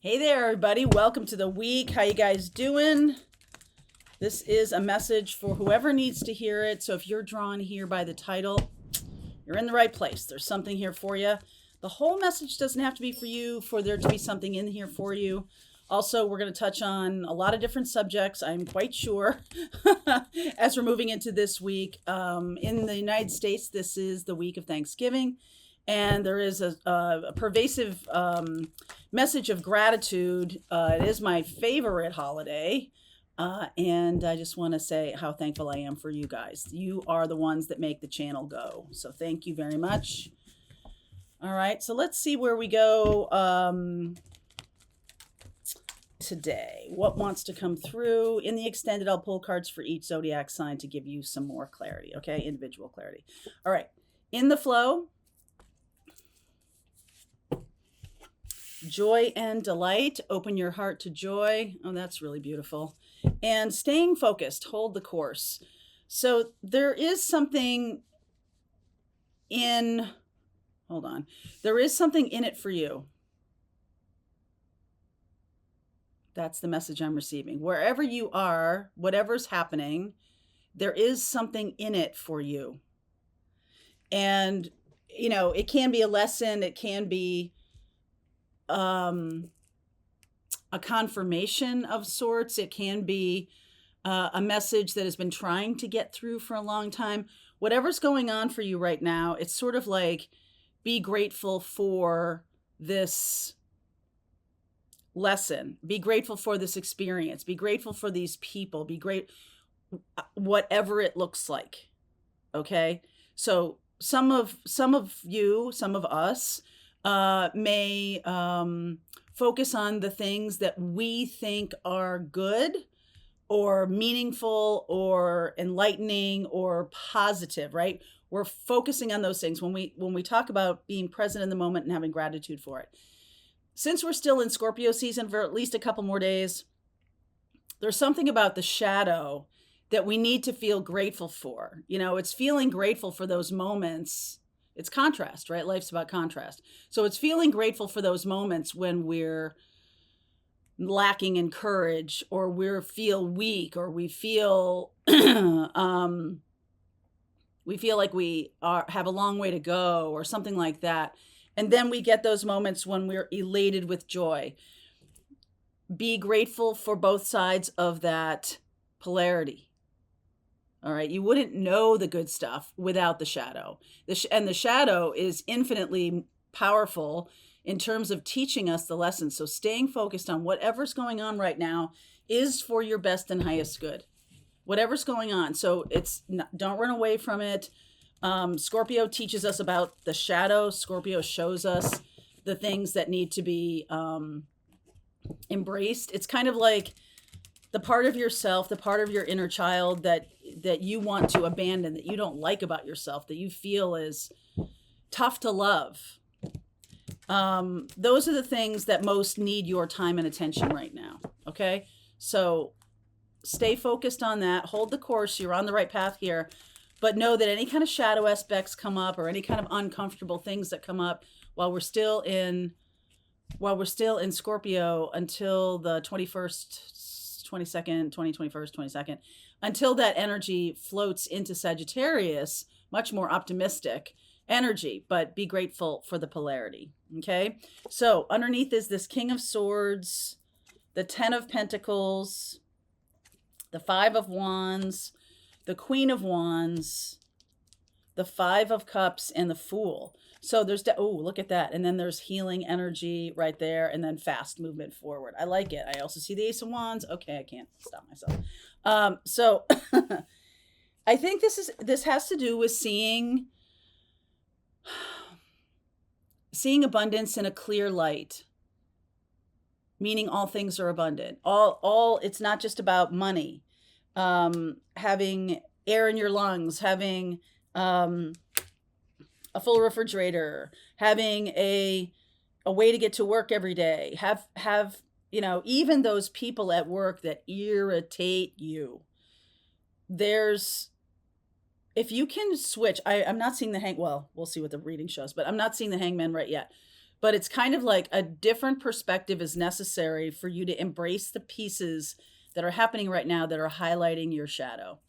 Hey there, everybody. Welcome to the week. How you guys doing? This is a message for whoever needs to hear it. So if you're drawn here by the title, you're in the right place. There's something here for you. The whole message doesn't have to be for you, for there to be something in here for you. Also, we're going to touch on a lot of different subjects, I'm quite sure, as we're moving into this week. In the United States, this is the week of Thanksgiving. And there is a pervasive message of gratitude. It is my favorite holiday. And I just want to say how thankful I am for you guys. You are the ones that make the channel go. So thank you very much. All right, so let's see where we go today. What wants to come through? In the extended, I'll pull cards for each zodiac sign to give you some more clarity, okay? Individual clarity. All right, in the flow, joy and delight. Open your heart to joy. Oh, that's really beautiful. And staying focused, hold the course. So there is something in, hold on. There is something in it for you. That's the message I'm receiving. Wherever you are, whatever's happening, there is something in it for you. And, you know, it can be a lesson. It can be a confirmation of sorts. It can be a message that has been trying to get through for a long time. Whatever's going on for you right now, it's sort of like, be grateful for this lesson. Be grateful for this experience. Be grateful for these people. Be great, whatever it looks like. Okay. So some of you, some of us, may focus on the things that we think are good or meaningful or enlightening or positive, right? We're focusing on those things when we talk about being present in the moment and having gratitude for it. Since we're still in Scorpio season for at least a couple more days, there's something about the shadow that we need to feel grateful for. You know, it's feeling grateful for those moments. It's contrast, right? Life's about contrast. So it's feeling grateful for those moments when we're lacking in courage, or we feel weak, or we feel like we have a long way to go, or something like that. And then we get those moments when we're elated with joy. Be grateful for both sides of that polarity. All right. You wouldn't know the good stuff without the shadow. And the shadow is infinitely powerful in terms of teaching us the lessons. So staying focused on whatever's going on right now is for your best and highest good. Whatever's going on. So don't run away from it. Scorpio teaches us about the shadow. Scorpio shows us the things that need to be embraced. It's kind of like the part of yourself, the part of your inner child that you want to abandon, that you don't like about yourself, that you feel is tough to love. Those are the things that most need your time and attention right now. Okay. So stay focused on that. Hold the course. You're on the right path here. But know that any kind of shadow aspects come up, or any kind of uncomfortable things that come up while we're still in Scorpio until the 21st, 22nd, 21st, 22nd, until that energy floats into Sagittarius, much more optimistic energy, but be grateful for the polarity. Okay. So underneath is this King of Swords, the 10 of Pentacles, the 5 of Wands, the Queen of Wands, the 5 of Cups, and the Fool. So there's, look at that. And then there's healing energy right there, and then fast movement forward. I like it. I also see the Ace of Wands. Okay, I can't stop myself. So I think this has to do with seeing abundance in a clear light, meaning all things are abundant. It's not just about money. Having air in your lungs, having a full refrigerator, having a way to get to work every day, have even those people at work that irritate you. If you can switch, I'm not seeing the we'll see what the reading shows, but I'm not seeing the Hangman right yet. but it's kind of like a different perspective is necessary for you to embrace the pieces that are happening right now that are highlighting your shadow,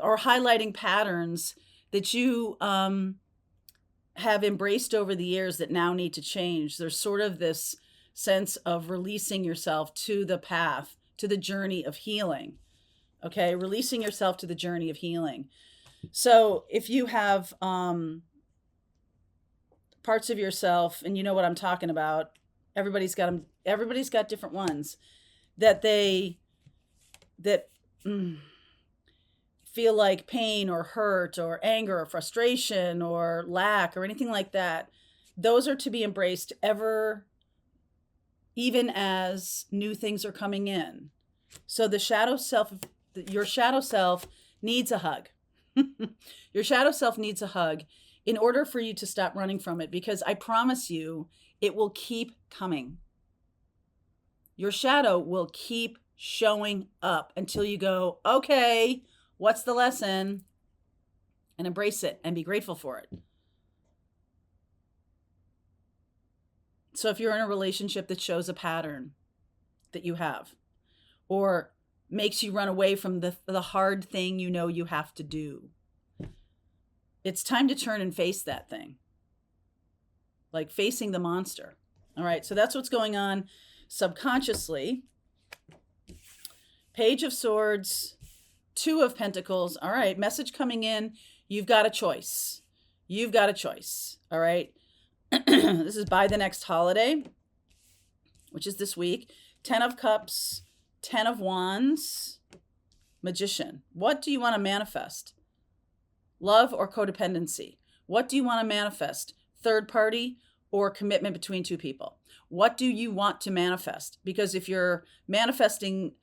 or highlighting patterns that you have embraced over the years that now need to change. There's sort of this sense of releasing yourself to the path, to the journey of healing. Okay, releasing yourself to the journey of healing. So if you have parts of yourself, and you know what I'm talking about, everybody's got them. Everybody's got different ones that that feel like pain or hurt or anger or frustration or lack or anything like that. Those are to be embraced even as new things are coming in. So the shadow self, your shadow self needs a hug. Your shadow self needs a hug in order for you to stop running from it, because I promise you, it will keep coming. Your shadow will keep showing up until you go, okay, what's the lesson? And embrace it and be grateful for it. So if you're in a relationship that shows a pattern that you have, or makes you run away from the hard thing you know you have to do, it's time to turn and face that thing. Like facing the monster. All right, so that's what's going on subconsciously. Page of Swords, Two of Pentacles. All right, message coming in. You've got a choice. You've got a choice. All right. This is by the next holiday, which is this week. 10 of Cups, 10 of Wands, Magician. What do you want to manifest? Love or codependency? What do you want to manifest? Third party or commitment between two people? What do you want to manifest? Because if you're manifesting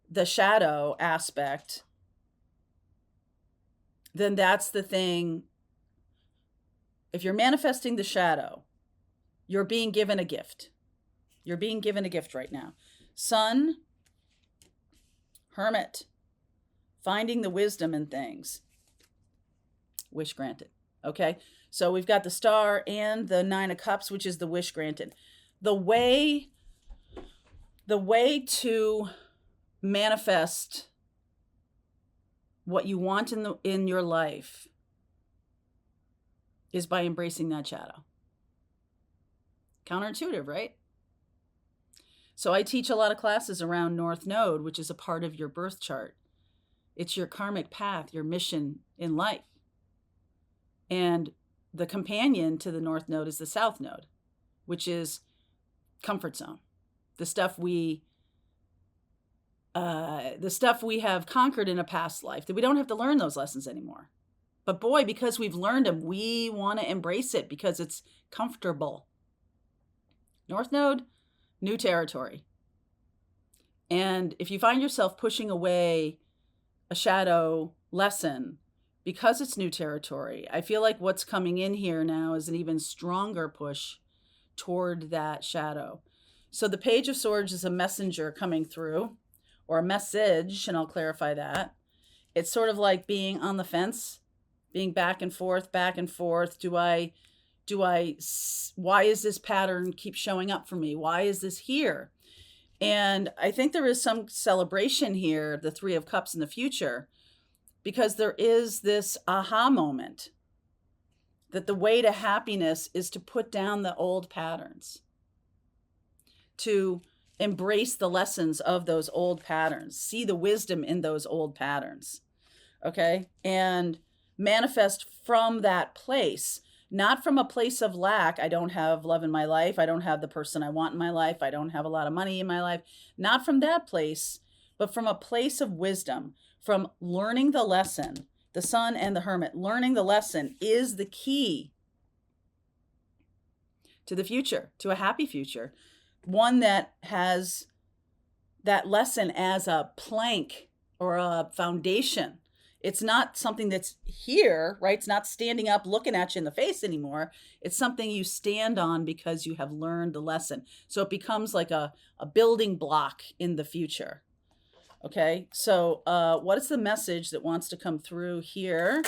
the shadow aspect, then that's the thing. If you're manifesting the shadow, you're being given a gift. You're being given a gift right now. Sun, Hermit, finding the wisdom in things. Wish granted. Okay, so we've got the Star and the Nine of Cups, which is the wish granted. The way to manifest what you want in your life is by embracing that shadow. Counterintuitive, right? So I teach a lot of classes around North Node, which is a part of your birth chart. It's your karmic path, your mission in life. And the companion to the North Node is the South Node, which is comfort zone. The stuff we have conquered in a past life, that we don't have to learn those lessons anymore. But boy, because we've learned them, we want to embrace it because it's comfortable. North Node, new territory. And if you find yourself pushing away a shadow lesson because it's new territory, I feel like what's coming in here now is an even stronger push toward that shadow. So the Page of Swords is a messenger coming through, or a message, and I'll clarify that. It's sort of like being on the fence, being back and forth, back and forth. Why is this pattern keep showing up for me? Why is this here? And I think there is some celebration here, the Three of Cups in the future, because there is this aha moment that the way to happiness is to put down the old patterns, to embrace the lessons of those old patterns, see the wisdom in those old patterns, okay? And manifest from that place, not from a place of lack. I don't have love in my life. I don't have the person I want in my life. I don't have a lot of money in my life. Not from that place, but from a place of wisdom, from learning the lesson. The Sun and the Hermit, learning the lesson is the key to the future, to a happy future. One that has that lesson as a plank or a foundation. It's not something that's here, right? It's not standing up looking at you in the face anymore. It's something you stand on because you have learned the lesson. So it becomes like a building block in the future. Okay, so what is the message that wants to come through here?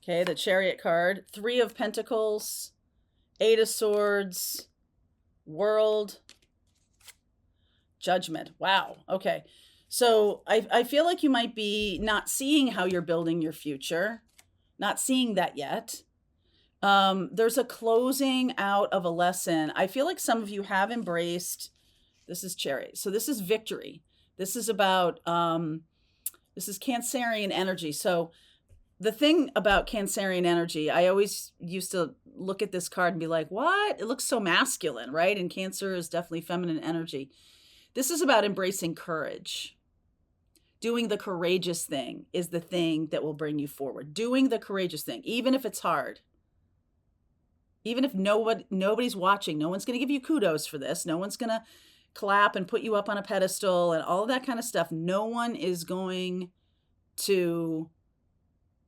Okay, the Chariot card, 3 of Pentacles, 8 of Swords, World, Judgment. Wow. Okay. So I feel like you might be not seeing how you're building your future, not seeing that yet. There's a closing out of a lesson. I feel like some of you have embraced, this is Chariot. So this is victory. This is about, this is Cancerian energy. So the thing about Cancerian energy, I always used to look at this card and be like, what? It looks so masculine, right? And Cancer is definitely feminine energy. This is about embracing courage. Doing the courageous thing is the thing that will bring you forward. Doing the courageous thing, even if it's hard. Even if nobody's watching, no one's going to give you kudos for this. No one's going to clap and put you up on a pedestal and all of that kind of stuff. No one is going to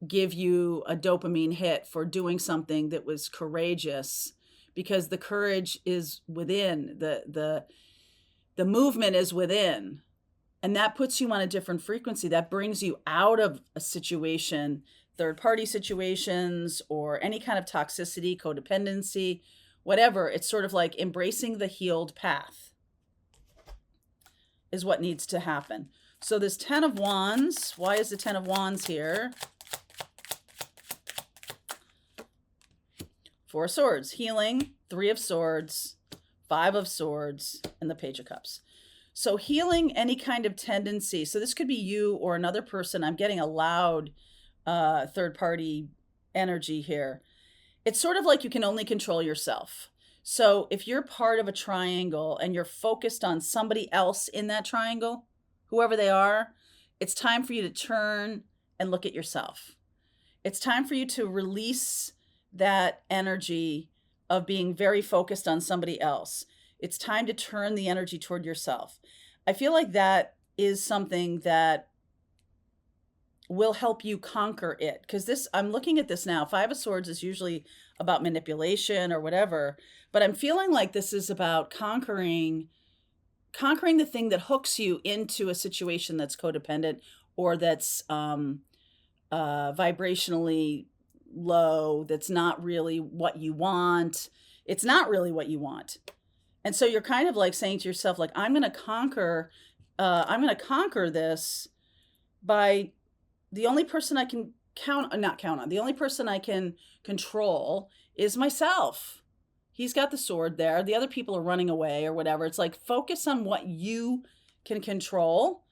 give you a dopamine hit for doing something that was courageous, because the courage is within, the movement is within, and that puts you on a different frequency. That brings you out of a situation, third party situations, or any kind of toxicity, codependency, whatever. It's sort of like embracing the healed path is what needs to happen. So this 10 of Wands, why is the 10 of Wands here? 4 of Swords, healing, 3 of Swords, 5 of Swords, and the Page of Cups. So healing any kind of tendency. So this could be you or another person. I'm getting a loud third-party energy here. It's sort of like you can only control yourself. So if you're part of a triangle and you're focused on somebody else in that triangle, whoever they are, it's time for you to turn and look at yourself. It's time for you to release that energy of being very focused on somebody else. It's time to turn the energy toward yourself. I feel like that is something that will help you conquer it. Because this, I'm looking at this now, 5 of Swords is usually about manipulation or whatever, but I'm feeling like this is about conquering the thing that hooks you into a situation that's codependent or that's vibrationally low, that's not really what you want. It's not really what you want. And so you're kind of like saying to yourself, like, I'm going to conquer this by the only person I can the only person I can control is myself. He's got the sword there. The other people are running away or whatever. It's like, focus on what you can control.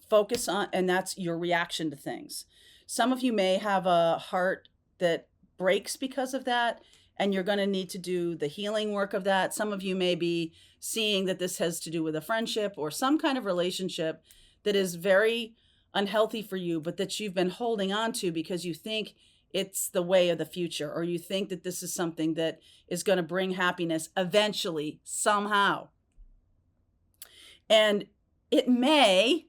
Focus on, and that's your reaction to things. Some of you may have a heart that breaks because of that, and you're going to need to do the healing work of that. Some of you may be seeing that this has to do with a friendship or some kind of relationship that is very unhealthy for you, but that you've been holding on to because you think it's the way of the future, or you think that this is something that is going to bring happiness eventually, somehow. And it may,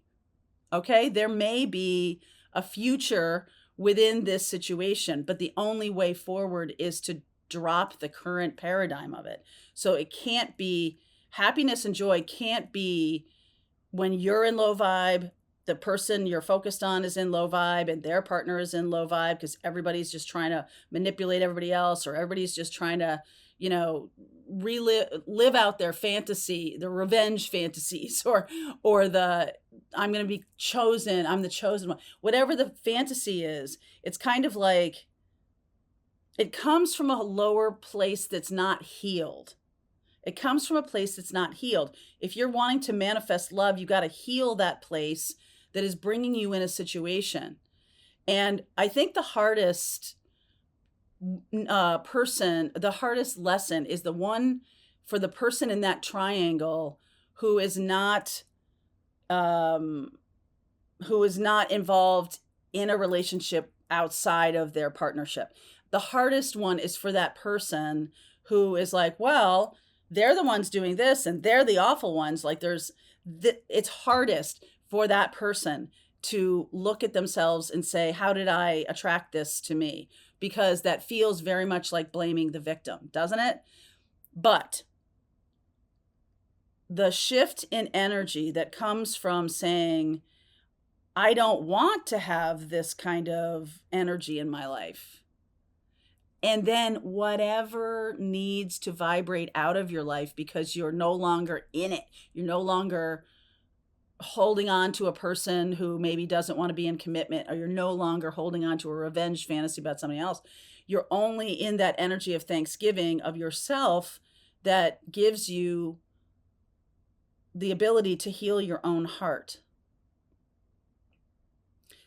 okay, there may be a future within this situation, but the only way forward is to drop the current paradigm of it. So it can't be, happiness and joy can't be when you're in low vibe, the person you're focused on is in low vibe, and their partner is in low vibe, because everybody's just trying to manipulate everybody else, or everybody's just trying to, live out their fantasy, the revenge fantasies, or the, I'm going to be chosen, I'm the chosen one. Whatever the fantasy is, it's kind of like, it comes from a lower place that's not healed. It comes from a place that's not healed. If you're wanting to manifest love, you got to heal that place that is bringing you in a situation. And I think the hardest the hardest lesson is the one for the person in that triangle who is not involved in a relationship outside of their partnership. The hardest one is for that person who is like, well, they're the ones doing this and they're the awful ones. Like it's hardest for that person to look at themselves and say, how did I attract this to me? Because that feels very much like blaming the victim, doesn't it? But the shift in energy that comes from saying, I don't want to have this kind of energy in my life. And then whatever needs to vibrate out of your life because you're no longer in it, you're no longer holding on to a person who maybe doesn't want to be in commitment, or you're no longer holding on to a revenge fantasy about somebody else. You're only in that energy of thanksgiving of yourself that gives you the ability to heal your own heart.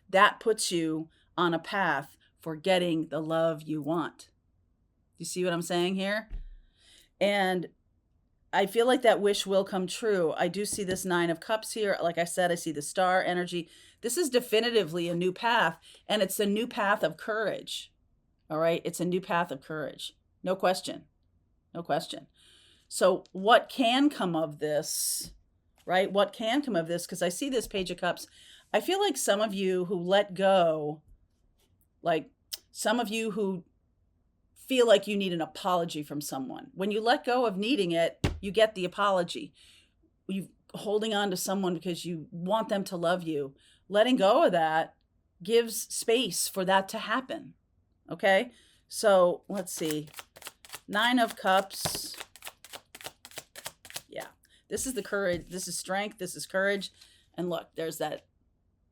That puts you on a path for getting the love you want. You see what I'm saying here? And I feel like that wish will come true. I do see this 9 of Cups here. Like I said, I see the star energy. This is definitively a new path, and it's a new path of courage. All right? It's a new path of courage. No question. No question. So what can come of this, right? What can come of this? Because I see this Page of Cups. I feel like some of you who let go, like some of you who feel like you need an apology from someone. When you let go of needing it, you get the apology. You holding on to someone because you want them to love you. Letting go of that gives space for that to happen. Okay? So let's see. 9 of Cups. Yeah. This is the courage. This is strength. This is courage. And look, there's that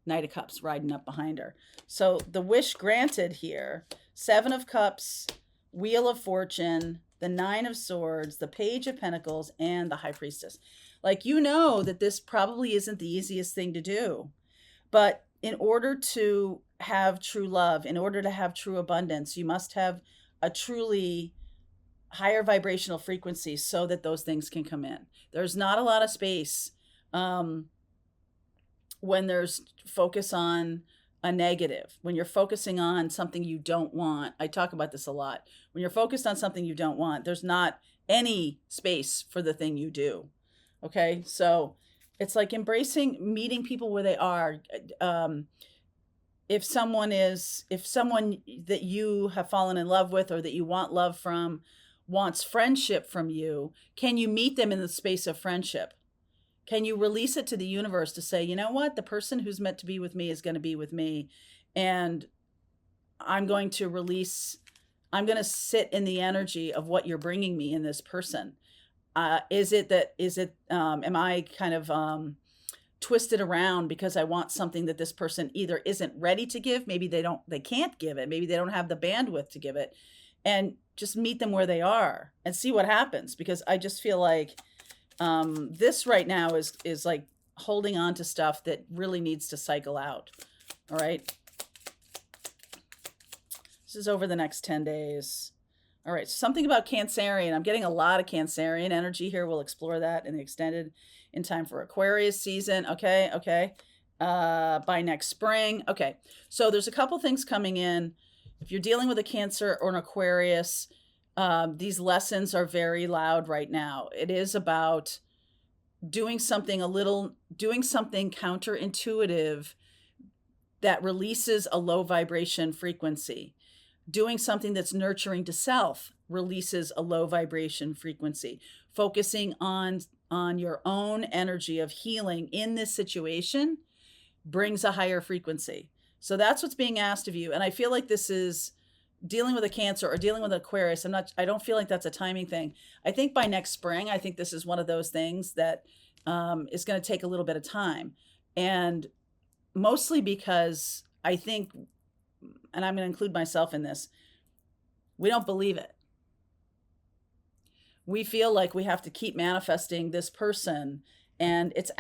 Knight of Cups riding up behind her. So the wish granted here, 7 of Cups, Wheel of Fortune, the 9 of Swords, the Page of Pentacles, and the High Priestess. Like, you know that this probably isn't the easiest thing to do. But in order to have true love, in order to have true abundance, you must have a truly higher vibrational frequency so that those things can come in. There's not a lot of space when there's focus on a negative, when you're focusing on something you don't want. I talk about this a lot. When you're focused on something you don't want, there's not any space for the thing you do. Okay. So it's like meeting people where they are. If someone that you have fallen in love with or that you want love from wants friendship from you, can you meet them in the space of friendship? Can you release it to the universe to say, you know what, the person who's meant to be with me is going to be with me, and I'm going to sit in the energy of what you're bringing me in this person. Am I kind of twisted around because I want something that this person either isn't ready to give, maybe they can't give it, maybe they don't have the bandwidth to give it, and just meet them where they are and see what happens. Because I just feel like this right now is like holding on to stuff that really needs to cycle out. All right. This is over the next 10 days. All right. Something about Cancerian. I'm getting a lot of Cancerian energy here. We'll explore that in the extended in time for Aquarius season. Okay. Okay. By next spring. Okay. So there's a couple things coming in. If you're dealing with a Cancer or an Aquarius, these lessons are very loud right now. It is about doing something counterintuitive that releases a low vibration frequency. Doing something that's nurturing to self releases a low vibration frequency. Focusing on your own energy of healing in this situation brings a higher frequency. So that's what's being asked of you. And I feel like this is dealing with a Cancer or dealing with an Aquarius. I don't feel like that's a timing thing. I think by next spring, I think this is one of those things that is going to take a little bit of time. And mostly because I think, and I'm going to include myself in this, we don't believe it. We feel like we have to keep manifesting this person, and it's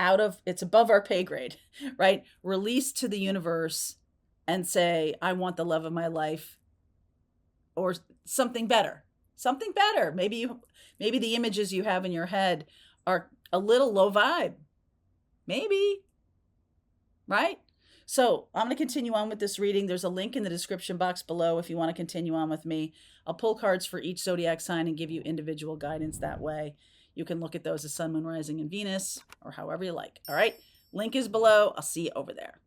above our pay grade, right? Release to the universe and say, I want the love of my life, or something better. Maybe the images you have in your head are a little low vibe. Maybe, right? So I'm going to continue on with this reading. There's a link in the description box below if you want to continue on with me. I'll pull cards for each zodiac sign and give you individual guidance that way. You can look at those as Sun, Moon, Rising, and Venus, or however you like. All right. Link is below. I'll see you over there.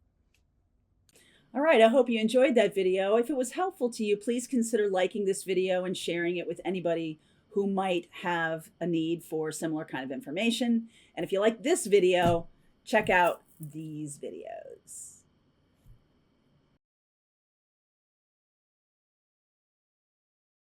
All right, I hope you enjoyed that video. If it was helpful to you, please consider liking this video and sharing it with anybody who might have a need for similar kind of information. And if you like this video, check out these videos.